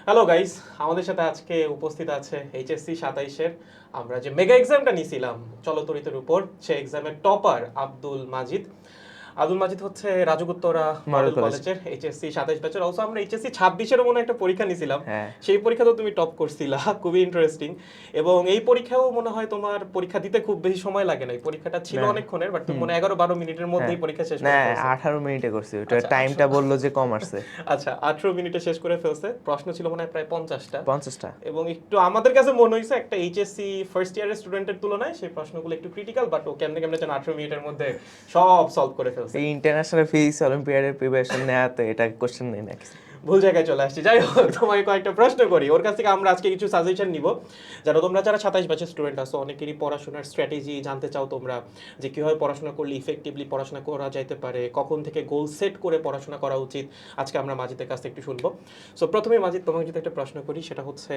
Hello guys, আমাদের সাথে আজকে উপস্থিত আছে এইচএসসি 27-এর আমরা যে মেগা এক্সামটা নিয়েছিলাম চলতরিতের উপর, সেই এক্সামের টপার আব্দুল মাজিদ। আব্দুল মাজিদ হচ্ছে রাজগুত্তরা মডেল মডেল কলেজ। কলেজের এইচএসসি 27 ব্যাচের। অলসো আমরা এইচএসসি 26-এরও মনে হয় একটা পরীক্ষা নিয়েছিলাম, হ্যাঁ সেই পরীক্ষাতেও তুমি টপ করছিলা। খুবই ইন্টারেস্টিং। এবং এই পরীক্ষাও মনে হয় তোমার পরীক্ষা দিতে খুব বেশি সময় লাগে না, এই পরীক্ষাটা ছিল না। অনেকক্ষণের, বাট তুমি হুম। মনে হয় 11-12 মিনিটের হ্যাঁ। মধ্যেই পরীক্ষা শেষ না, করে ফেলছো। 18 মিনিটে করছি, ওটা আচ্ছা, টাইমটা বললো যে কম আসছে। আচ্ছা, 18 মিনিটে শেষ করে ফেলছে। প্রশ্ন ছিল মনে হয় প্রায় 50টা। 50টা। এবং একটু আমাদের কাছে মনে হয়েছে একটা এইচএসসি ফার্স্ট ইয়ারের স্টুডেন্টের তুলনায় সেই প্রশ্নগুলো একটু ক্রিটিক্যাল, বাট ও কেমনে কেমনে যেন 18 মিনিটের মধ্যে সব সলভ করে ফেলছে। এই ইন্টারন্যাশনাল ফিজিক্স অলিম্পিয়াডের প্রিপারেশন নেওয়া তো এটা কোশ্চেন নেই না কিছু। ভুল জায়গায় চলে আসছি। যাই হোক, তোমাকে কয়েকটা প্রশ্ন করি, ওর কাছ থেকে আমরা আজকে কিছু সাজেশন নিব। যারা 27 ব্যাচের স্টুডেন্ট আছো, অনেকেরই পড়াশোনার স্ট্র্যাটেজি জানতে চাও তোমরা, যে কীভাবে পড়াশোনা করলে ইফেক্টিভলি পড়াশোনা করা যাইতে পারে, কখন থেকে গোল সেট করে পড়াশোনা করা উচিত। আজকে আমরা মাজিদের কাছ থেকে একটু শুনবো। সো প্রথমে মাজিদ, তোমাকে যদি একটা প্রশ্ন করি, সেটা হচ্ছে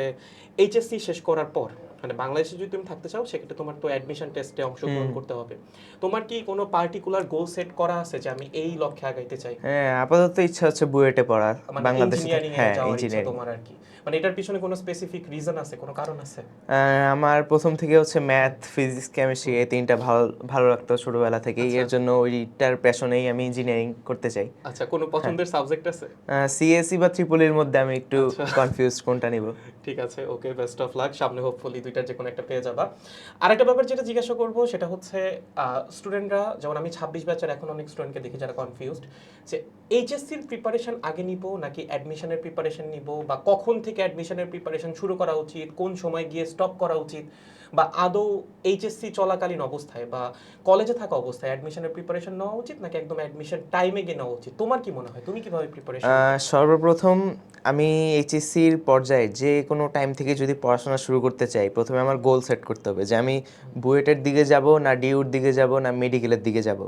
এইচএসসি শেষ করার পর, মানে বাংলাদেশে যদি তুমি থাকতে চাও, সেক্ষেত্রে তোমার তো অ্যাডমিশন টেস্টে অংশগ্রহণ করতে হবে। তোমার কি কোনো পার্টিকুলার গোল সেট করা আছে যে আমি এই লক্ষ্যে আগাইতে চাই? হ্যাঁ, আপাতত ইচ্ছা হচ্ছে বুয়েটে পড়ার, মানে বাংলাদেশে থেকে। ইঞ্জিনিয়ারিং এ হ্যাঁ, যাওয়ার ইচ্ছা ইঞ্জিনিয়ারিং। তোমার আর কি? মানে এটার পিছনে কোনো স্পেসিফিক রিজন আছে, কোনো কারণ আছে? আমার প্রথম থেকে হচ্ছে ম্যাথ, ফিজিক্স, কেমিস্ট্রি এই তিনটা ভালো ভালো লাগতো ছোটবেলা থেকেই। আচ্ছা। এর জন্য ওইটার প্যাশনেই আমি ইঞ্জিনিয়ারিং করতে চাই। আচ্ছা, কোনো হ্যাঁ, পছন্দের সাবজেক্ট আছে? সিএসসি বা ট্রিপলির মধ্যে আমি একটু আচ্ছা, কনফিউজ কোনটা নিব। ঠিক আছে, ওকে, বেস্ট অফ লাক। সামনে হোপফুলি দুইটার যে কোনো একটা পেয়ে যাবা। আরেকটা ব্যাপার যেটা জিজ্ঞাসা করব, সেটা হচ্ছে স্টুডেন্টরা, যেমন আমি 26 ব্যাচের এখন অনেক স্টুডেন্টকে দেখি যারা কনফিউজড, যে এইচএসসির প্রিপারেশন আগে নিব নাকি অ্যাডমিশনের প্রিপারেশন নিব, বা কখন থেকে অ্যাডমিশনের প্রিপারেশন শুরু করা উচিত, কোন সময় গিয়ে স্টপ করা উচিত, বা আদৌ এইচএসসি চলাকালীন অবস্থায় বা কলেজে থাকা অবস্থায় অ্যাডমিশনের প্রিপারেশন নেওয়া উচিত নাকি একদম অ্যাডমিশন টাইমে গিয়ে নেওয়া উচিত? তোমার কি মনে হয়, তুমি কিভাবে প্রিপারেশন? সর্বপ্রথম আমি এইচএসসির পর্যায়ে যে কোনো টাইম থেকে যদি পড়াশোনা শুরু করতে চাই, প্রথমে আমার গোল সেট করতে হবে যে আমি বুয়েটের দিকে যাব না ডিউর দিকে যাব না মেডিকেলের দিকে যাব।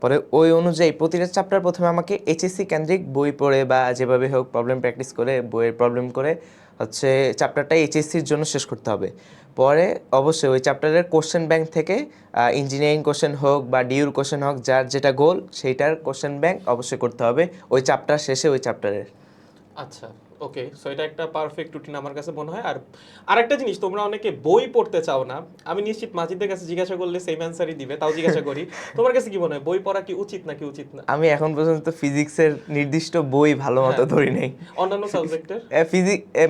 পরে ওই অনুযায়ী প্রতিটা চ্যাপ্টার প্রথমে আমাকে এইচএসসি কেন্দ্রিক বই পড়ে বা যেভাবে হোক প্রবলেম প্র্যাকটিস করে বইয়ের প্রবলেম করে হচ্ছে চ্যাপ্টারটা এইচএসসির জন্য শেষ করতে হবে। পরে অবশ্যই ওই চ্যাপ্টারের কোশ্চেন ব্যাংক থেকে ইঞ্জিনিয়ারিং কোশ্চেন হোক বা ডিউর কোশ্চেন হোক, যার যেটা গোল সেইটার কোশ্চেন ব্যাংক অবশ্যই করতে হবে ওই চ্যাপ্টার শেষে ওই চ্যাপ্টারের। আচ্ছা, ওকে, সো এটা একটা পারফেক্ট রুটিন আমার কাছে মনে হয়। আর আরেকটা জিনিস, তোমরা অনেকে বই পড়তে চাও না, আমি নিশ্চিত মাজিদের কাছে জিজ্ঞাসা করলে সেম অ্যান্সারই দিবে, তাও জিজ্ঞাসা করি, তোমার কাছে কি মনে হয় বই পড়া কি উচিত নাকি উচিত না? আমি এখন পর্যন্ত ফিজিক্সের নির্দিষ্ট বই ভালো মতো হ্যাঁ, ধরি নেই। অন্যান্য সাবজেক্টের?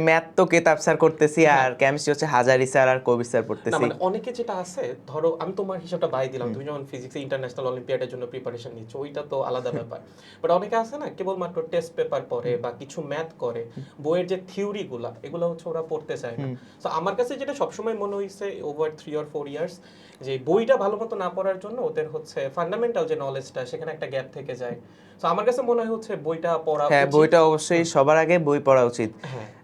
ম্যাথ তো কেতাব স্যার করতেছি, হ্যাঁ। আর কেমিস্ট্রি হচ্ছে হাজারি স্যার আর কবির স্যার না পড়তেছি। মানে অনেকে যেটা আছে, ধরো আমি তোমার হিসাবটা বাই দিলাম, তুমি যেমন ফিজিক্সে ইন্টারন্যাশনাল অলিম্পিয়াডের জন্য প্রিপারেশন নিচ্ছ, ওইটা তো আলাদা ব্যাপার। বাট অনেকে আছে না, কেবলমাত্র টেস্ট পেপার পড়ে বা কিছু ম্যাথ করে, বইয়ের যে থিওরিগুলা এগুলো হচ্ছে ওরা পড়তে চায় না। তো আমার কাছে যেটা সবসময় মনে হয়েছে ওভার 3 or 4 ইয়ার্স, যে বইটা ভালো মতো না পড়ার জন্য ওদের হচ্ছে ফান্ডামেন্টাল যে নলেজটা, সেখানে একটা গ্যাপ থেকে যায়। তো আমার কাছে মনে হয় হচ্ছে বইটা পড়া হ্যাঁ, উচিত। বইটা অবশ্যই সবার আগে বই পড়া উচিত।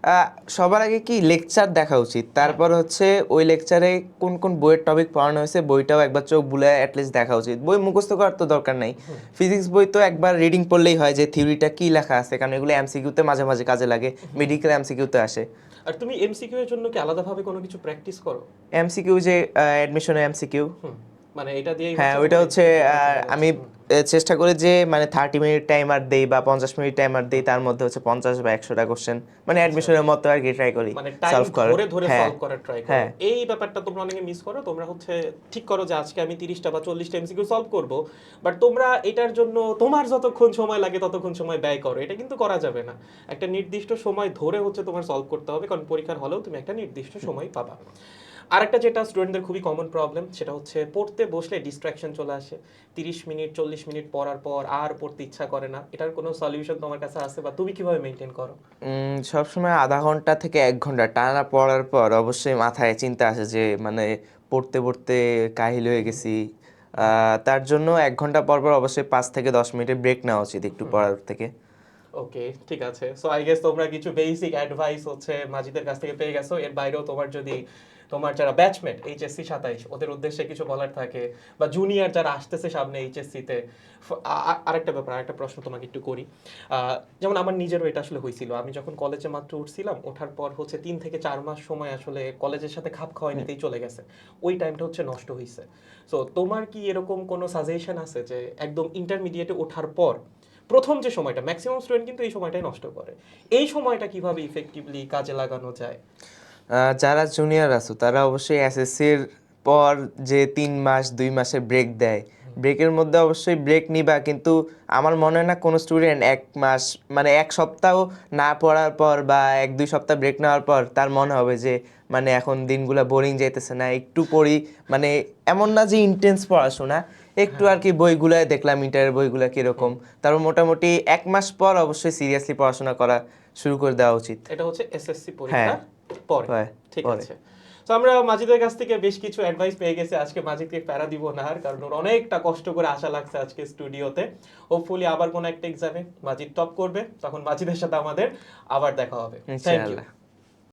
হ্যাঁ, সবার আগে কি লেকচার দেখা উচিত, তারপর হচ্ছে ওই লেকচারে কোন কোন বইয়ের টপিক পড়ানো হয়েছে বইটাও একবার চোখ বুলে অ্যাটলিস্ট দেখা উচিত। বই মুখস্থ করার তো দরকার নাই। ফিজিক্স বই তো একবার রিডিং পড়লেই হয় যে থিওরিটা কি লেখা আছে, কারণ এগুলো এমসিকিউতে মাঝে মাঝে কাজে লাগে, মেডিকেল এমসিকিউতে আসে। আর তুমি এমসিকিউ এর জন্য কি আলাদাভাবে কোনো কিছু প্র্যাকটিস করো? এমসিকিউ যে অ্যাডমিশনের এমসিকিউ। হুম, মানে এটা দিয়েই হ্যাঁ, হচ্ছে ওইটা তোমার হচ্ছে এমসিকিউ পরীক্ষাটা আমি হচ্ছে। চেষ্টা করি যে মানে 30 মিনিট টাইমার দেই বা 50 মিনিট টাইমার দেই, তার মধ্যে হচ্ছে 50 বা 100টা কোশ্চেন মানে আচ্ছা, অ্যাডমিশনের মতো আর কি ট্রাই করি মানে টাইম সলভ করার। ধরে ধরে হ্যাঁ, সলভ করার ট্রাই করো। হ্যাঁ। এই ব্যাপারটা তোমরা অনেকে মিস করো। তোমরা হচ্ছে ঠিক করো যে আজকে আমি 30টা বা 40টা এমসিকিউ সলভ করব, বাট তোমরা এটার জন্য তোমার যতক্ষণ সময় লাগে ততক্ষণ সময় ব্যয় করো। এটা কিন্তু করা যাবে না। একটা নির্দিষ্ট সময় ধরে হচ্ছে তোমার সলভ করতে হবে, কারণ পরীক্ষার হলেও তুমি একটা নির্দিষ্ট সময় পাবা। আরেকটা যেটা স্টুডেন্টদের খুবই কমন প্রবলেম, সেটা হচ্ছে পড়তে বসলে ডিস্ট্রাকশন চলে আসে। 30 মিনিট 40 মিনিট পড়ার পর আর পড়তে ইচ্ছা করে না। এটার কোনো সলিউশন তোমার কাছে আছে, বা তুমি কিভাবে মেনটেন করো? সবসময় আধা ঘন্টা থেকে 1 ঘন্টা টানা পড়ার পর অবশ্যই মাথায় চিন্তা আসে যে মানে পড়তে পড়তে কাহিল হয়ে গেছি। তার জন্য 1 ঘন্টা পর পর অবশ্যই 5 থেকে 10 মিনিটের ব্রেক নেওয়া উচিত একটু পড়ার থেকে। ওকে, ঠিক আছে। সো আই গেস তোমরা কিছু বেসিক অ্যাডভাইস হচ্ছে মাজিদের কাছ থেকে পেয়ে গেছো। এর বাইরেও তোমার যদি তোমার যারা ব্যাচমেট এইচএসসি 27 ওদের উদ্দেশ্যে কিছু বলার থাকে, বা জুনিয়র যারা আসতেছে সামনে এইচএসসি তে, আরেকটা ব্যাপার, আরেকটা প্রশ্ন তোমাকে একটু করি। যেমন আমার নিজেরও এটা আসলে হয়েছিল, আমি যখন কলেজে মাত্র উঠছিলাম, ওঠার পর হচ্ছে 3 থেকে 4 মাস সময় আসলে কলেজের সাথে খাপ খাওয়াই নিতেই চলে গেছে। ওই টাইমটা হচ্ছে নষ্ট হয়েছে। সো তোমার কি এরকম কোনো সাজেশন আছে যে একদম ইন্টারমিডিয়েটে ওঠার পর প্রথম যে সময়টা ম্যাক্সিমাম স্টুডেন্ট কিন্তু এই সময়টাই নষ্ট করে, এই সময়টা কিভাবে ইফেক্টিভলি কাজে লাগানো যায়? যারা জুনিয়র আছো তারা অবশ্যই এসএসসির পর যে 3 মাস 2 মাসের ব্রেক দেয়, ব্রেকের মধ্যে অবশ্যই ব্রেক নিবা, কিন্তু আমার মনে হয় না কোনো স্টুডেন্ট 1 মাস মানে 1 সপ্তাহ না পড়ার পর বা 1-2 সপ্তাহ ব্রেক নেওয়ার পর তার মনে হবে যে মানে এখন দিনগুলো বোরিং যাইতেছে না, একটু পড়ি। মানে এমন না যে ইন্টেন্স পড়াশোনা, একটু আর কি বইগুলায় দেখলাম ইন্টারের বইগুলা কিরকম, তারপর মোটামুটি 1 মাস পর অবশ্যই সিরিয়াসলি পড়াশোনা করা শুরু করে দেওয়া উচিত। এটা হচ্ছে এসএসসি হ্যাঁ, পরীক্ষার পরে। হয়, ঠিক পরে। আছে। তো আমরা মাজিদের কাছ থেকে বেশ কিছু অ্যাডভাইস পেয়ে গেছি, আজকে মাজিদকে প্যারা দিব না আর, কারণ ওর অনেকটা কষ্ট করে আসা লাগছে আজকে স্টুডিওতে। হোপফুলি আবার কোনো একটা এক্সামে মাজিদ টপ করবে, তখন মাজিদের সাথে আমাদের আবার দেখা হবে। Thank you. ইনশাআল্লাহ।